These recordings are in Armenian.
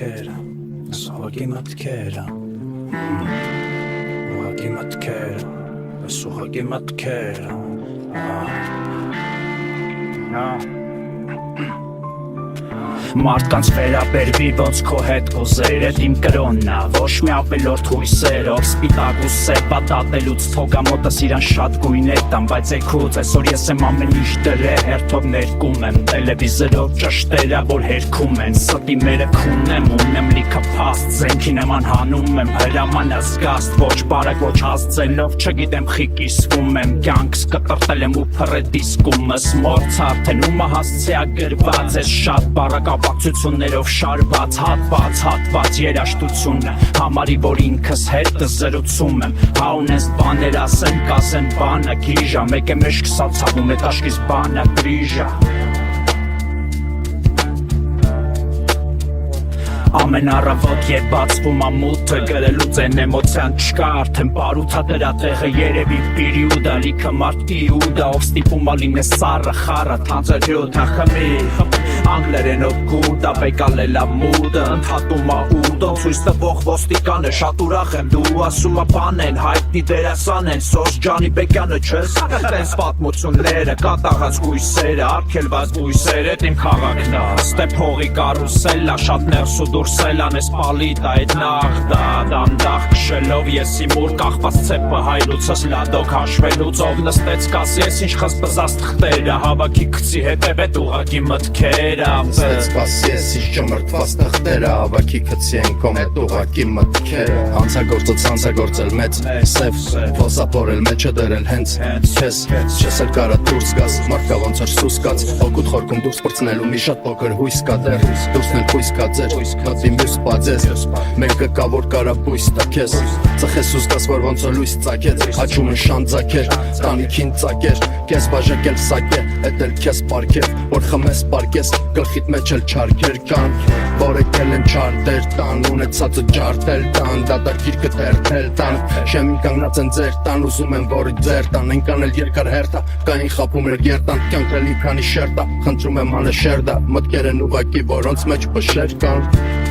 մտքերը, ես ուղղակի մտքերը, ուղղակի մտքերը, ես ուղղակի մտքերը, Մարդկանց վերաբերվի ոնց քո հետ կուզեր Էդ իմ կրոննա, ոչ մի ավելորդ հույսերով Սպիտակ ու սև պատատելուց թոգամոտս իրան շատ գույն է տան Բայց էքուց այսօր ես եմ ամեն ինչ դրե հերթով ներկում եմ Տելևիզորով ճշտերա որ հերքում են Ստի մերը քունեմ ունեմ լիքը փաստ Զենքի նման հանում եմ հրաման ազգաստ Ոչ բարակ ոչ հասցելով չգիտեմ խի կիսվում եմ Կյանքս կտրտել եմ ու փռե դիսկումս Մորց արդեն ումը հասցեագրված ես շատ բարակ Ապակցություններով շարված, հատված երաշտությունը Համարի, որ ինքս հետը զրուցում եմ Հաունես բաներ ասեմ, կասեմ բանը գիժա Մեկ է մեջ կսած հաղում է տաշկիս բանը գրիժա Ամեն առավոտ երբ բացվում ամութը գրելուց են էմոցիան չկա արդեն բարութա դրա տեղը երևի պիրիուդա լիքը մարդ իուդա ով ստիպում ալին է սառը խառը թանձրյութա խմի անգլերենով գուդա բեկալելա մուդը ընդհատում ա ուդոն ցույց տվող ոստիկանը շատ ուրախ եմ դու ասում ա բան են հայտնի դերասան են սոս ջանի բեկյանը չես տենց պատմությունները կատաղած գույսերը արգելված բույսերը իմ քաղաքն ա ստեպ հողի կարուսելա շատ ներսու Դուրսելան ես պալիտ այդ նախդա Դանդաղ կշելով ես իմ ուր կախված ծեպը հայլուցս լադոք հաշվելուց Ով նստեց կաս ես ինչ խզբզած թղթերը Հավաքի կցի հետև էտ ուղակի մտքերը Նստեց կաս ես ինչ ճմրտված թղթերը Հավաքի կցի ենքոմ էտ ուղակի մտքերը Հանցագործոց հանցագործել մեծ սև Ոսապորել մեջը դրել հենց քեզ Չես էլ կարա դուրս գաս Մարդկա ոնց էր սուս կաց Հոգուտ խորքում դուրս պրծնելու մի շատ փոքր հույս կա դեր Դուրսն էլ հույս կա ձեր Մատի մյուս պաձես Մեկը կա որ կարա բույս տակես Ծխես ու զգաս որ ոնց որ լույս ծակեց Հաչում են շան ձակեր, տանիքին ծակեր Կես բաժակել սակեր, էտ էլ կես պարկեր Որ խմես պարկես, գլխիտ մեջ էլ չարկեր կան Որ եկել են չարտեր տան, ունեցածը ջարտել տան Դատար գիրկը տերթել տան Շեմին կանգնած են ձեր տան, ուզում են որի ձեր տան Ենքան էլ երկար հերթա, կային խապում էր երտան Կյանքրել մի քանի շերտա, խնդրում եմ անե շերդա Մտքեր են ուղակի, որոնց մեջ բշեր կան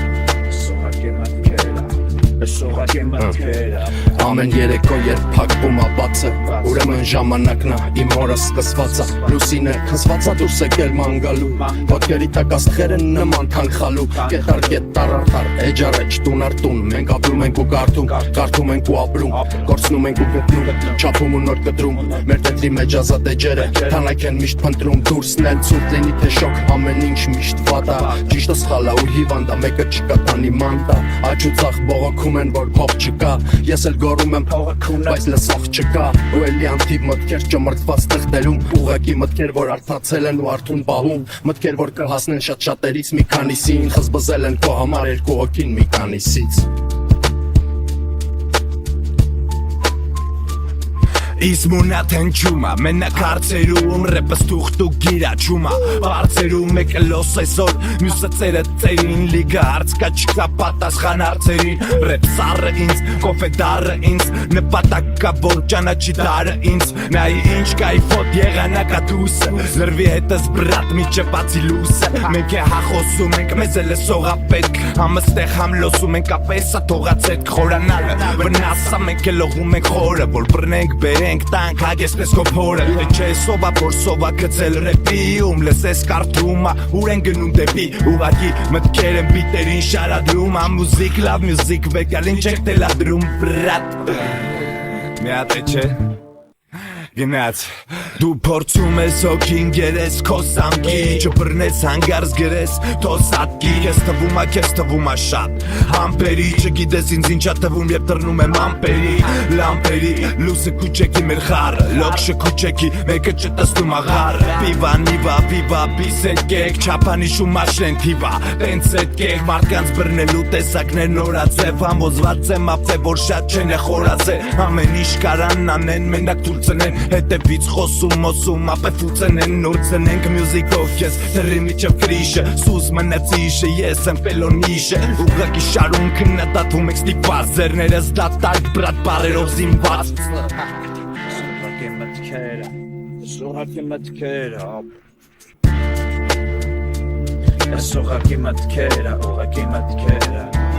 Ամեն երեկո երբ փակվում ա բացը Ուրեմն ժամանակն ա իմ օրը սկսվածա Լուսին է քսվածա դուրս եկել մանգալու Ոտքերի տակ աստղեր են նման թանքալու Կետար կետար արդար էջար էջ տուն արտուն Մենք ապրում ենք ու կարդում ենք ու ապրում Կորցնում ենք ու գտնում չափում ու նոր կտրում Մեր տետրի մեջ ազատ էջերը թանակ են միշտ փնտրում Դուրսն էլ ցուրտ լինի թե շոկ ամեն ինչ միշտ վատա Ճիշտը սխալա ու հիվանդա մեկը չկա տանի մանտա Աջ ու ծախ բողոքում են որ փող չկա Ես էլ գորում եմ փողը քուն բայց լսող չկա Ու էլի անթիվ մտքեր ճմրտված տղտելում Ուղակի մտքեր որ արթնացել են ու արթուն պահում Մտքեր որ կհասնեն շատ շատերից մի քանիսին Խզբզել են քո համար երկու հոգին մի քանիսից Իսմունատ հնչումա, մենակ հարցերում ռեպս թուղթ ու գիրաչումա Բարձերում եկը լոս այսօր, մյուսը ծերը ծերին Լիգը հարց կա չկա պատասխան հարցերին Ռեպ սարը ինձ, կոֆետարը ինձ Նպատակ կա որ ճանաչի դարը ինձ Նայի ինչ կայֆոտ եղանակա դուսը Լրվի հետս բրատ միջը բացի լուսը Մենք է հախոսում ենք, մեզ էլ է սողա պետք Համստեղ համլոսում ենք ապեսա թողացեք խորանալը Վնասա մենք է լողում ենք խորը, որ բրնենք բերենք Ենք տանք հագեսպես քո փորը Թե չէ սովա որ սովա գծել ռեպիում Լսես կարդում ուր են գնում դեպի Ուղակի մտքեր են բիտերին շարադրում Մուզիկ լավ մյուզիկ վեկալին չեք տելադրում բրատ Մի հատ է չէ Գնաց Դու փորձում ես հոգին գերես քո սամքի Չբռնես հանգարս գրես թոսատքի Քեզ թվում ա շատ Համպերի չգիտես ինձ ինչա թվում Եվ տրնում եմ ամպերի Լամպերի լուսը կուչեկի մեր խառը Լոքշը կուչեկի մեկը չտստում աղառը Պիվա նիվա պիվա պիսել կեք Չապանիշում աշեն թիվա Տենց էտ կեք մարդկանց բռնելու տեսակներ նորաձև Համոզված եմ ապտե որ շատ չեն է խորաձև Ամեն ինչ կարան անեն մենակ թուլ ծնեն Հետևից խոսում ոսում ապեֆուցեն են նոր ծնենք մյուզիկով ես Դրի միջև կրիշը սուս մնացիշը ես եմ պելոնիշը Ուղղակի շարում քննադատվում եք ստիպված ձերներս դատարկ բրատ բարերով զինված Սողակի մտքերը Ես ուղղակի մտքերը, ուղղակի մտքերը